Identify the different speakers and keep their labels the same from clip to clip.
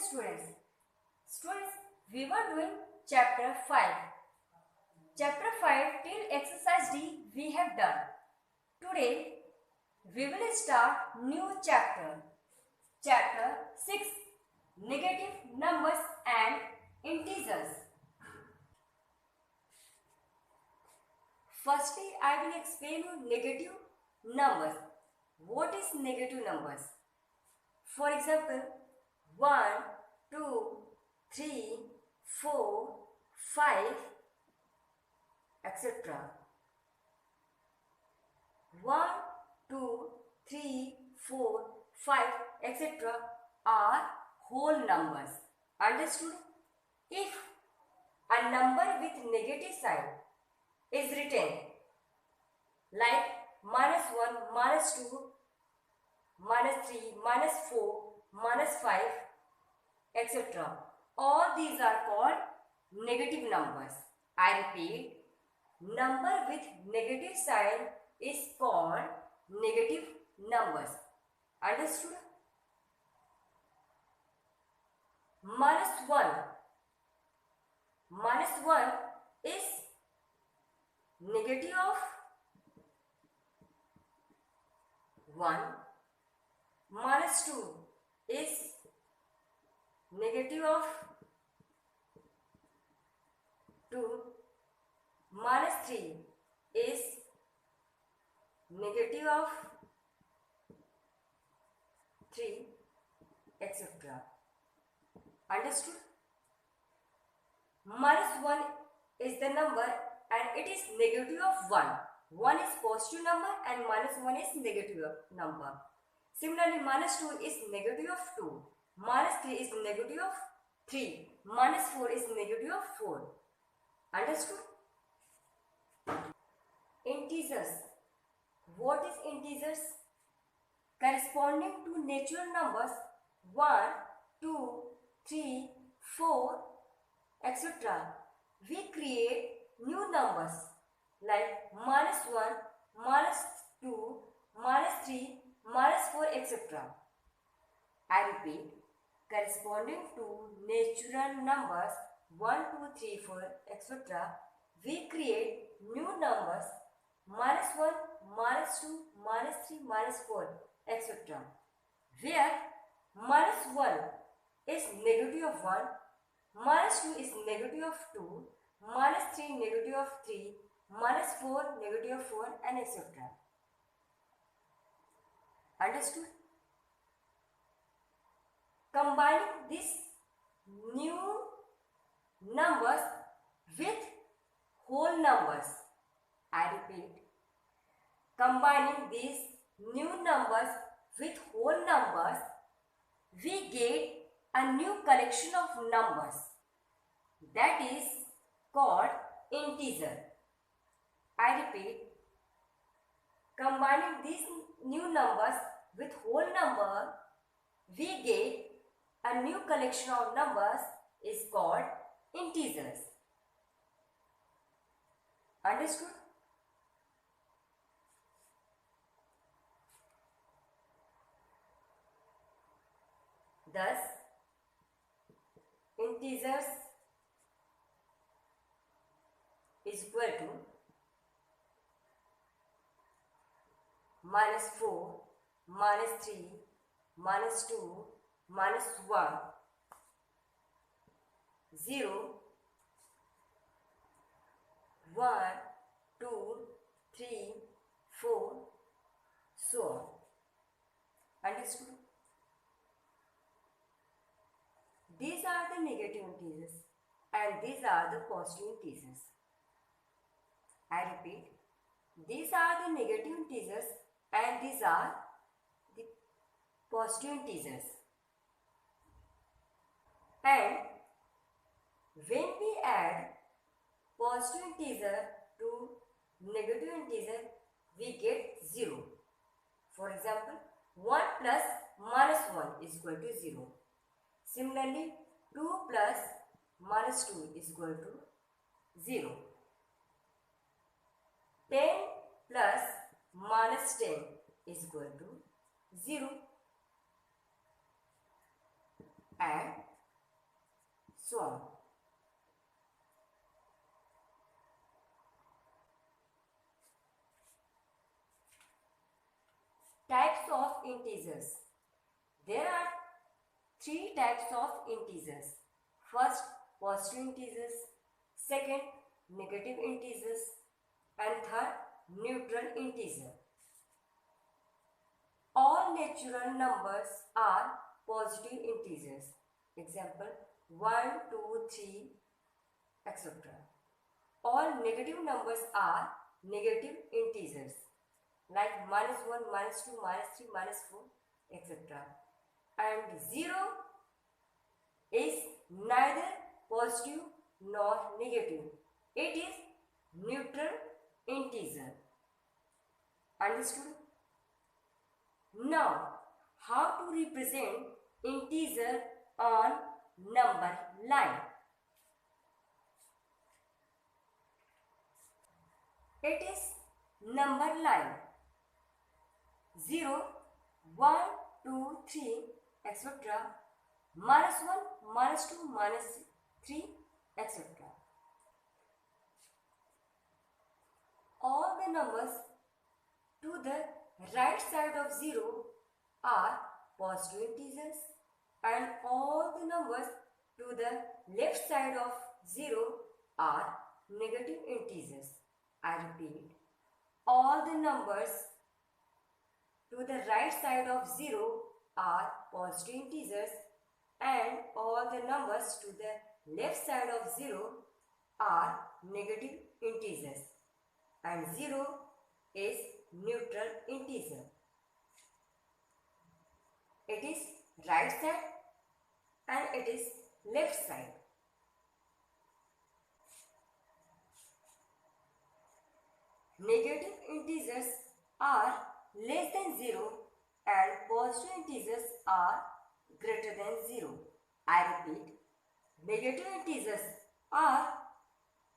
Speaker 1: Students, we were doing chapter 5. Chapter 5 till exercise D we have done. Today we will start new chapter. Chapter 6, negative numbers and integers. Firstly, I will explain you negative numbers. What is negative numbers? For example, 1, 2, 3, 4, 5, etc. 1, 2, 3, 4, 5, etc. are whole numbers. Understood? If a number with negative sign is written like -1, -2, -3, -4, -5, etc. All these are called negative numbers. I repeat, number with negative sign is called negative numbers. Understood? -1. -1 is negative of 1. -2 is negative of 2. -3 is negative of 3, etc. Understood? -1 is the number and it is negative of 1. 1 is positive number and -1 is negative number. Similarly, -2 is negative of 2. -3 is negative of 3. -4 is negative of 4. Understood? Integers. What is integers? Corresponding to natural numbers 1, 2, 3, 4, etc. We create new numbers like -1, -2, -3, -4, etc. I repeat, corresponding to natural numbers 1, 2, 3, 4, etc. we create new numbers -1, -2, -3, -4, etc. Where -1 is negative of 1, -2 is negative of 2, -3 negative of 3, -4 negative of 4, and etc. Understood? Combining these new numbers with whole numbers. I repeat, combining these new numbers with whole numbers, we get a new collection of numbers that is called integer. I repeat, combining these new numbers with whole number, we get a new collection of numbers is called integers. Understood? Thus, integers is equal to -4, -3, -2, -1, 0, 1, 2, 3, 4, so on. Understood? These are the negative integers and these are the positive integers. I repeat, these are the negative integers and these are the positive integers. And when we add positive integer to negative integer, we get 0. For example, 1 plus -1 is equal to 0. Similarly, 2 plus -2 is equal to 0. 10 plus -10 is equal to 0. And so on. Types of integers. There are three types of integers. First, positive integers. Second, negative integers. And third, neutral integer. All natural numbers are positive integers. Example, 1, 2, 3, etc. All negative numbers are negative integers, like -1, -2, -3, -4, etc. And 0 is neither positive nor negative. It is neutral integer. Understood? Now, how to represent integer on number line? It is number line 0, 1, 2, 3, etc. -1, -2, -3, etc. All the numbers to the right side of 0 are positive integers, and all the numbers to the left side of 0 are negative integers. I repeat, all the numbers to the right side of 0 are positive integers, and all the numbers to the left side of 0 are negative integers, and 0 is neutral integer. It is right side and it is left side. Negative integers are less than 0 and positive integers are greater than 0. I repeat, negative integers are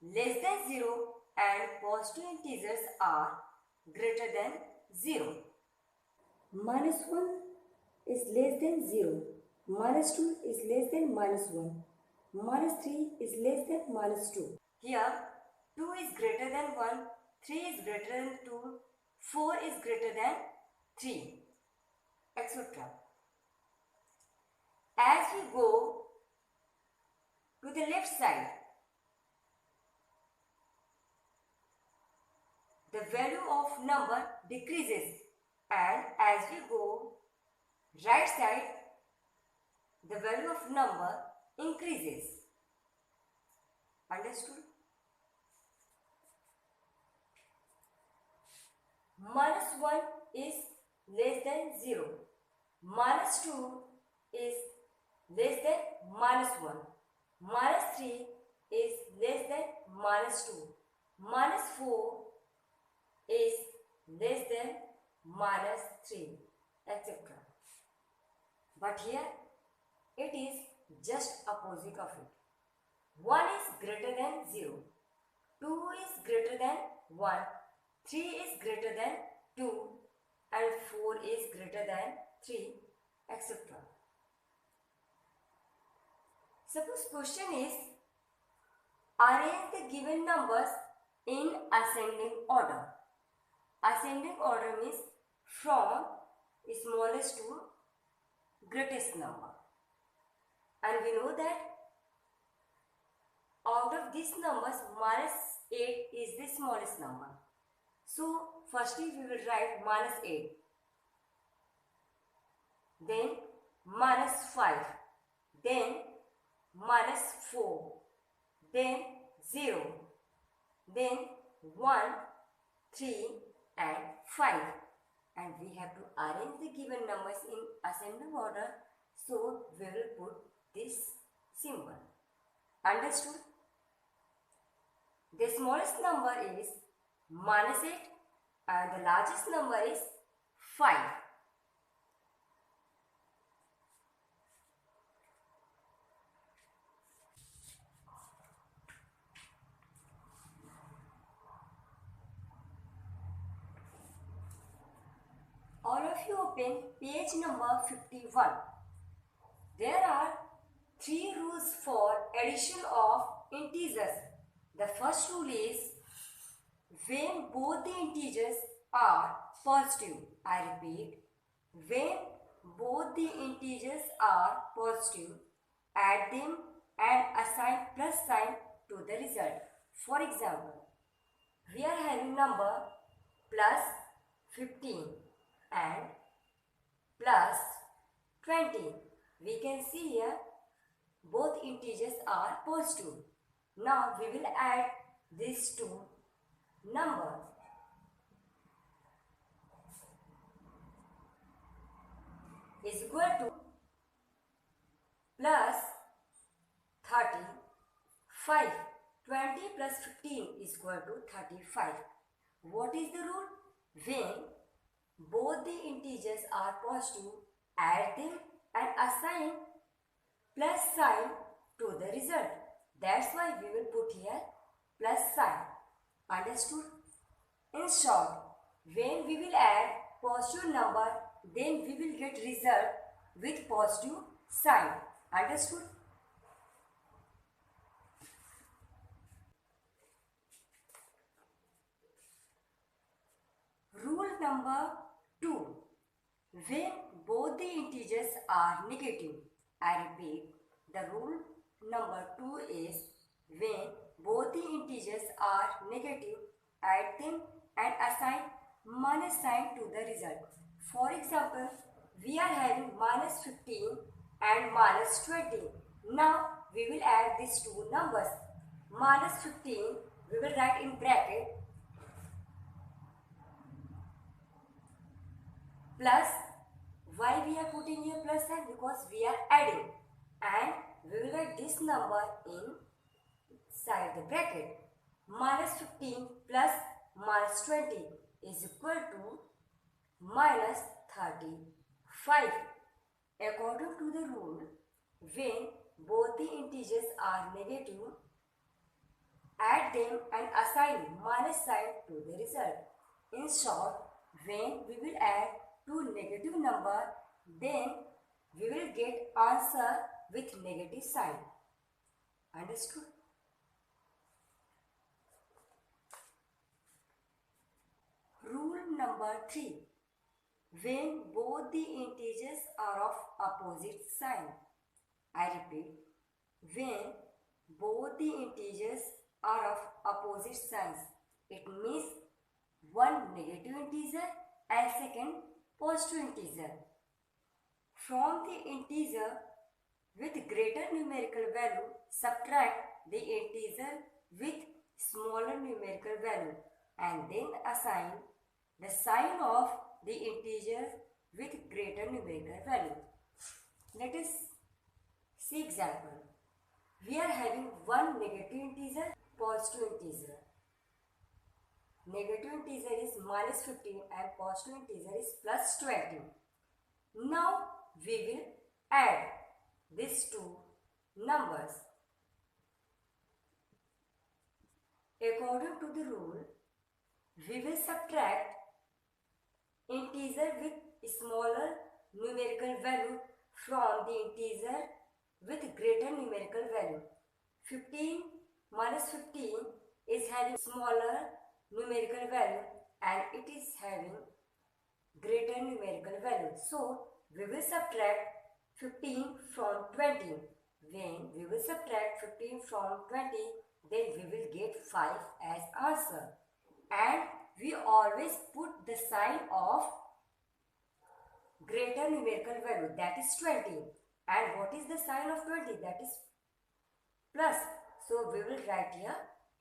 Speaker 1: less than 0 and positive integers are greater than 0. -1 is less than 0. -2 is less than -1. -3 is less than -2. Here, 2 is greater than 1. 3 is greater than 2, 4 is greater than 3, etc. As we go to the left side, the value of number decreases, and as we go right side, the value of number increases. Understood? -1 is less than 0. -2 is less than -1. -3 is less than -2. -4 is less than -3, etc. But here it is just opposite of it. 1 is greater than 0. 2 is greater than 1. 3 is greater than 2 and 4 is greater than 3, etc. Suppose question is, arrange the given numbers in ascending order. Ascending order means from smallest to greatest number. And we know that out of these numbers, -8 is the smallest number. So, firstly we will write -8, then -5, then -4, then 0, then 1, 3 and 5. And we have to arrange the given numbers in ascending order, so we will put this symbol. Understood? The smallest number is -8 and the largest number is 5. All of you open page number 51. There are 3 rules for addition of integers. The first rule is when both the integers are positive. I repeat, when both the integers are positive, add them and assign plus sign to the result. For example, we are having number plus 15 and plus 20. We can see here both integers are positive. Now we will add these two numbers. Is equal to plus 35. 20 plus 15 is equal to 35. What is the rule? When both the integers are positive, add them and assign plus sign to the result. That's why we will put here plus sign. Understood? In short, when we will add positive number, then we will get result with positive sign. Understood? Rule number 2. When both the integers are negative. I repeat, the rule number 2 is when both the integers are negative, add them and assign minus sign to the result. For example, we are having minus 15 and minus 20. Now we will add these two numbers. Minus 15 we will write in bracket plus. Why we are putting here plus sign? Because we are adding, and we will write this number inside the bracket. Minus 15 plus minus 20 is equal to minus 35. According to the rule, when both the integers are negative, add them and assign minus sign to the result. In short, when we will add two negative number, then we will get answer with negative sign. Understood? Rule number 3. When both the integers are of opposite sign. I repeat, when both the integers are of opposite signs, it means one negative integer and second positive integer. From the integer with greater numerical value, subtract the integer with smaller numerical value and then assign the sign of the integer with greater numerical value. Let us see example. We are having one negative integer, positive integer. Negative integer is minus 15 and positive integer is plus 20. Now we will add these two numbers. According to the rule, we will subtract integer with smaller numerical value from the integer with greater numerical value. 15 minus 15 is having smaller numerical value and it is having greater numerical value. So we will subtract 15 from 20. When we will subtract 15 from 20, then we will get 5 as answer. And we always put the sign of greater numerical value, that is 20. And what is the sign of 20? That is plus. So we will write here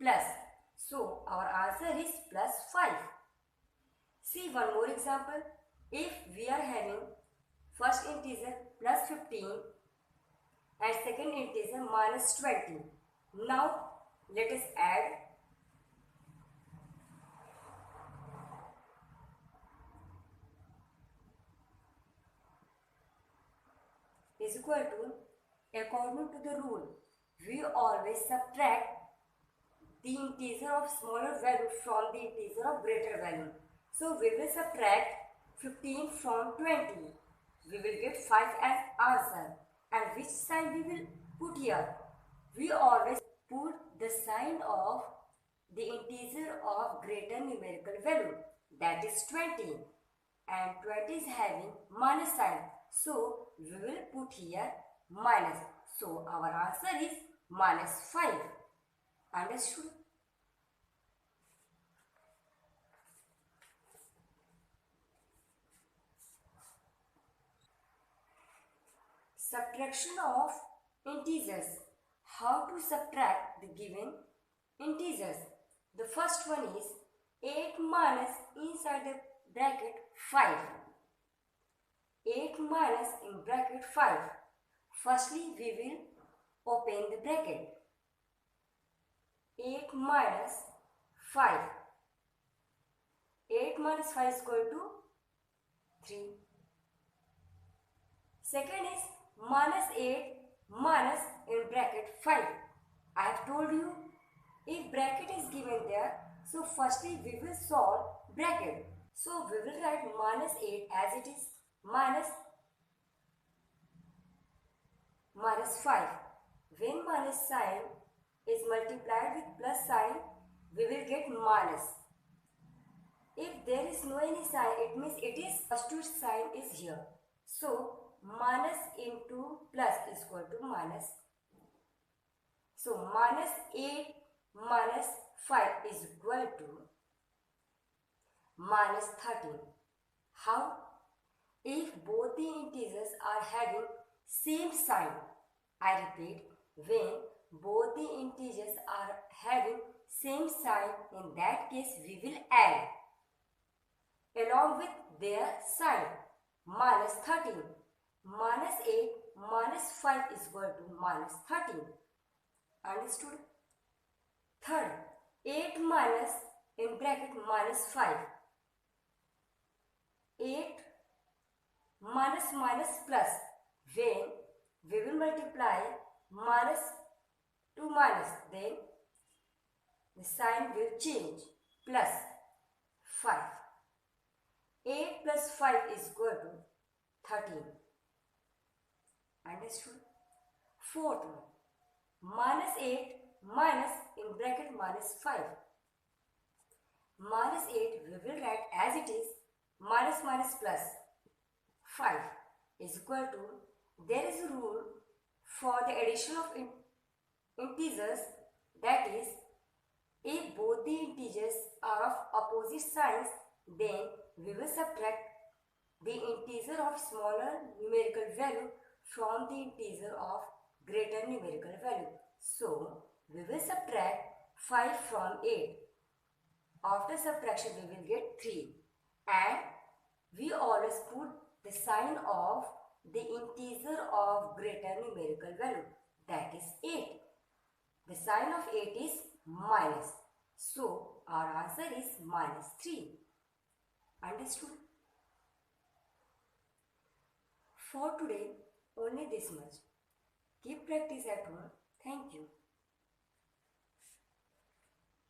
Speaker 1: plus. So our answer is plus 5. See one more example. If we are having first integer plus 15 and second integer minus 20. Now let us add is equal to, according to the rule, we always subtract the integer of smaller value from the integer of greater value. So we will subtract 15 from 20. We will get 5 as answer. And which sign we will put here? we always put the sign of the integer of greater numerical value, that is 20, and 20 is having minus sign, so we will put here minus. So our answer is minus 5. Understood? Subtraction of integers. How to subtract the given integers? The first one is 8 minus inside the bracket 5. 8 minus in bracket 5. Firstly, we will open the bracket. 8 minus 5. 8 minus 5 is equal to 3. Second is minus 8 minus in bracket 5. I have told you, if bracket is given there, so firstly we will solve bracket. So we will write minus 8 as it is, minus 5. When minus sign is multiplied with plus sign, we will get minus. If there is no any sign, it means it is substitute sign is here. So minus into plus is equal to minus. So minus 8 minus 5 is equal to minus 13. How? If both the integers are having same sign, I repeat, when both the integers are having same sign, in that case we will add along with their sign. Minus 13. Minus 8 minus 5 is equal to minus 13. Understood? Third, 8 minus in bracket minus 5. 8 minus minus plus. When we will multiply minus to minus, then the sign will change. Plus 5. 8 plus 5 is equal to 13. Understood? Fourth one, minus 8 minus in bracket minus 5. Minus 8 we will write as it is, minus minus plus 5 is equal to, there is a rule for the addition of integers, that is, if both the integers are of opposite signs, then we will subtract the integer of smaller numerical value from the integer of greater numerical value. So, we will subtract 5 from 8. After subtraction, we will get 3. And we always put the sign of the integer of greater numerical value, that is 8. The sign of 8 is minus. So, our answer is minus 3. Understood? For today, only this much. Keep practice at home. Thank you.